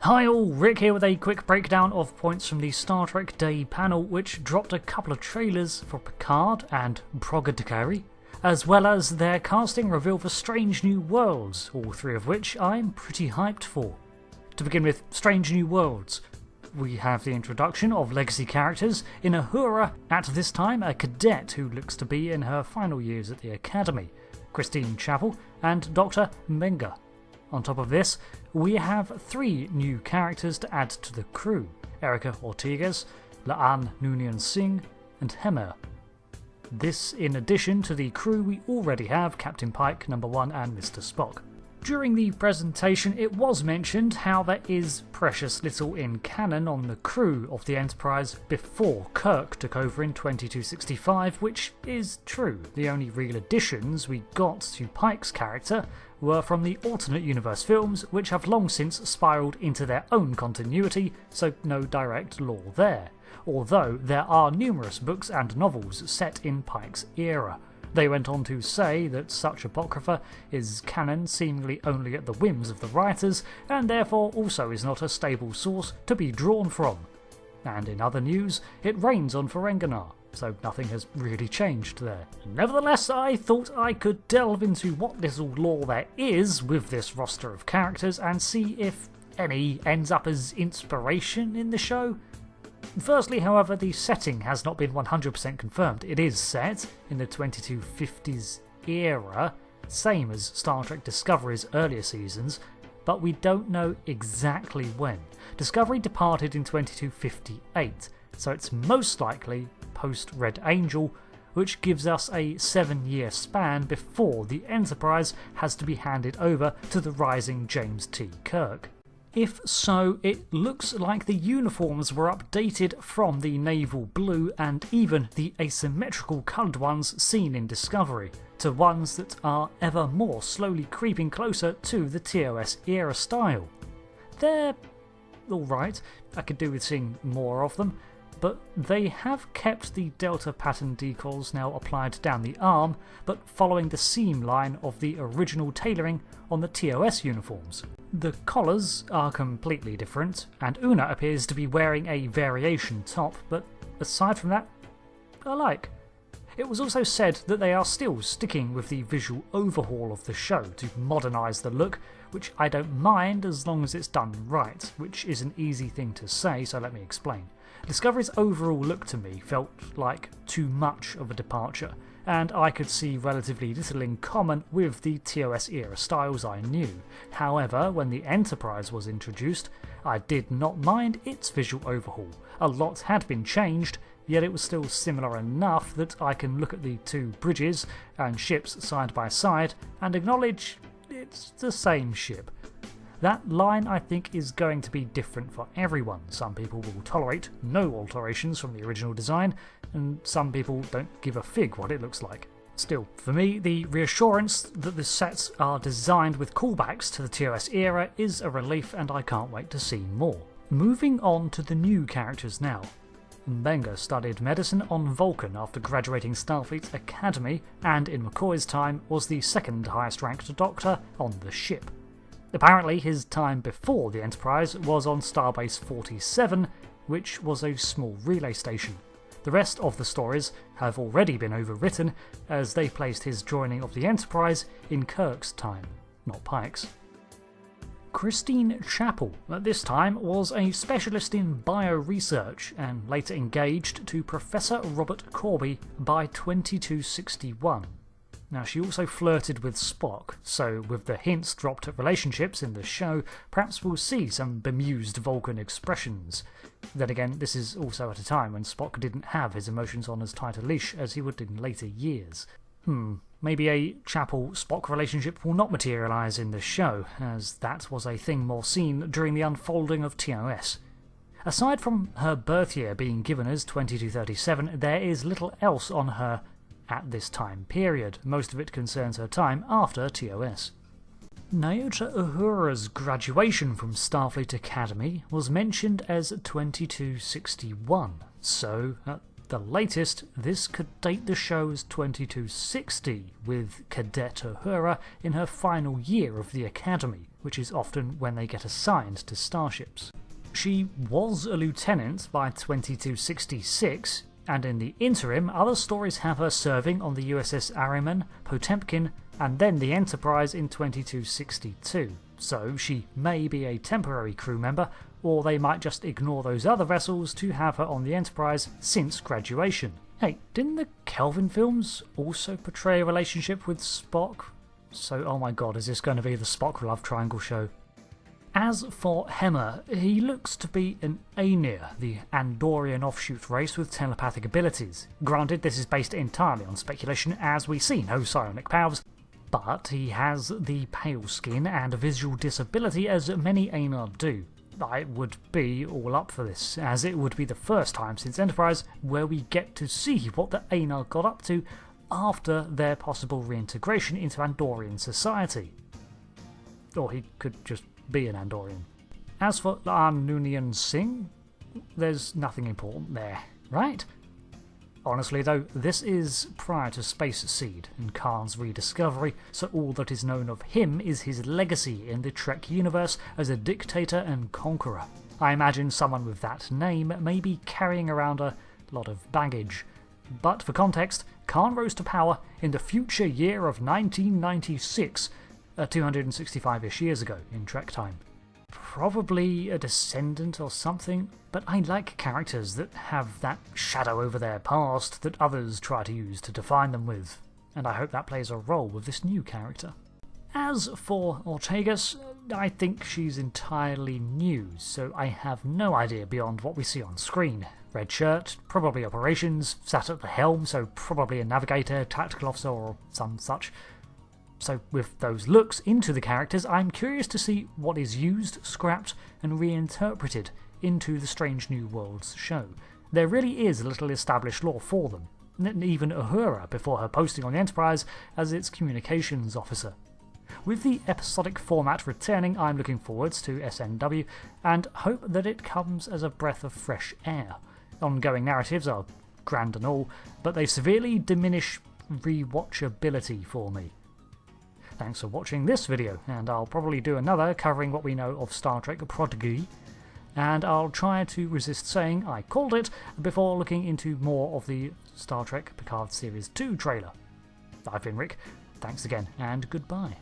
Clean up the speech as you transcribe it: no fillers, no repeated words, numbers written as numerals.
Hi all, Rick here with a quick breakdown of points from the Star Trek Day panel, which dropped a couple of trailers for Picard and Prodigy, as well as their casting reveal for Strange New Worlds, all three of which I'm pretty hyped for. To begin with, Strange New Worlds. We have the introduction of legacy characters in Uhura, at this time a cadet who looks to be in her final years at the Academy, Christine Chapel and Dr. Mbenga. On top of this, we have three new characters to add to the crew: Erica Ortegas, Laan Noonien-Singh and Hemer. This in addition to the crew we already have, Captain Pike, Number 1 and Mr. Spock. During the presentation it was mentioned how there is precious little in canon on the crew of the Enterprise before Kirk took over in 2265, which is true. The only real additions we got to Pike's character were from the alternate universe films, which have long since spiralled into their own continuity, so no direct lore there, although there are numerous books and novels set in Pike's era. They went on to say that such apocrypha is canon seemingly only at the whims of the writers, and therefore also is not a stable source to be drawn from. And in other news, it rains on Ferenginar, so nothing has really changed there. Nevertheless, I thought I could delve into what little lore there is with this roster of characters and see if any ends up as inspiration in the show. Firstly, however, the setting has not been 100% confirmed. It is set in the 2250s era, same as Star Trek Discovery's earlier seasons, but we don't know exactly when. Discovery departed in 2258, so it's most likely post-Red Angel, which gives us a 7-year span before the Enterprise has to be handed over to the rising James T. Kirk. If so, it looks like the uniforms were updated from the naval blue and even the asymmetrical coloured ones seen in Discovery, to ones that are ever more slowly creeping closer to the TOS era style. They're alright, I could do with seeing more of them, but they have kept the Delta pattern decals now applied down the arm, but following the seam line of the original tailoring on the TOS uniforms. The collars are completely different, and Una appears to be wearing a variation top, but aside from that, I like. It was also said that they are still sticking with the visual overhaul of the show to modernise the look, which I don't mind as long as it's done right, which is an easy thing to say, so let me explain. Discovery's overall look to me felt like too much of a departure, and I could see relatively little in common with the TOS era styles I knew. However, when the Enterprise was introduced, I did not mind its visual overhaul. A lot had been changed, yet it was still similar enough that I can look at the two bridges and ships side by side and acknowledge it's the same ship. That line I think is going to be different for everyone. Some people will tolerate no alterations from the original design, and some people don't give a fig what it looks like. Still, for me, the reassurance that the sets are designed with callbacks to the TOS era is a relief, and I can't wait to see more. Moving on to the new characters now. Mbenga studied medicine on Vulcan after graduating Starfleet Academy, and in McCoy's time was the second highest ranked doctor on the ship. Apparently his time before the Enterprise was on Starbase 47, which was a small relay station. The rest of the stories have already been overwritten, as they placed his joining of the Enterprise in Kirk's time, not Pike's. Christine Chapel, at this time, was a specialist in bioresearch and later engaged to Professor Robert Corby by 2261. Now, she also flirted with Spock, so with the hints dropped at relationships in the show, perhaps we'll see some bemused Vulcan expressions. Then again, this is also at a time when Spock didn't have his emotions on as tight a leash as he would in later years. Maybe a Chapel-Spock relationship will not materialise in the show, as that was a thing more seen during the unfolding of TOS. Aside from her birth year being given as 2237, there is little else on her at this time period. Most of it concerns her time after TOS. Nyota Uhura's graduation from Starfleet Academy was mentioned as 2261, so at the latest, this could date the show as 2260, with Cadet Uhura in her final year of the Academy, which is often when they get assigned to starships. She was a lieutenant by 2266, and in the interim, other stories have her serving on the USS Ahriman, Potemkin, and then the Enterprise in 2262, so she may be a temporary crew member, or they might just ignore those other vessels to have her on the Enterprise since graduation. Hey, didn't the Kelvin films also portray a relationship with Spock? So, oh my god, is this going to be the Spock love triangle show? As for Hemmer, he looks to be an Aenir, the Andorian offshoot race with telepathic abilities. Granted, this is based entirely on speculation, as we see no psionic powers, but he has the pale skin and visual disability as many Aenir do. I would be all up for this, as it would be the first time since Enterprise where we get to see what the Aenir got up to after their possible reintegration into Andorian society. Or he could just be an Andorian. As for Noonien-Singh, there's nothing important there, right? Honestly though, this is prior to Space Seed and Khan's rediscovery, so all that is known of him is his legacy in the Trek universe as a dictator and conqueror. I imagine someone with that name may be carrying around a lot of baggage. But for context, Khan rose to power in the future year of 1996, 265-ish years ago in Trek time. Probably a descendant or something, but I like characters that have that shadow over their past that others try to use to define them with, and I hope that plays a role with this new character. As for Ortegas, I think she's entirely new, so I have no idea beyond what we see on screen. Red shirt, probably operations, sat at the helm, so probably a navigator, tactical officer or some such. So with those looks into the characters, I'm curious to see what is used, scrapped and reinterpreted into the Strange New Worlds show. There really is little established lore for them, even Uhura before her posting on the Enterprise as its communications officer. With the episodic format returning, I'm looking forwards to SNW and hope that it comes as a breath of fresh air. Ongoing narratives are grand and all, but they severely diminish rewatchability for me. Thanks for watching this video, and I'll probably do another covering what we know of Star Trek Prodigy, and I'll try to resist saying I called it before looking into more of the Star Trek Picard Series 2 trailer. I've been Rick, thanks again, and goodbye.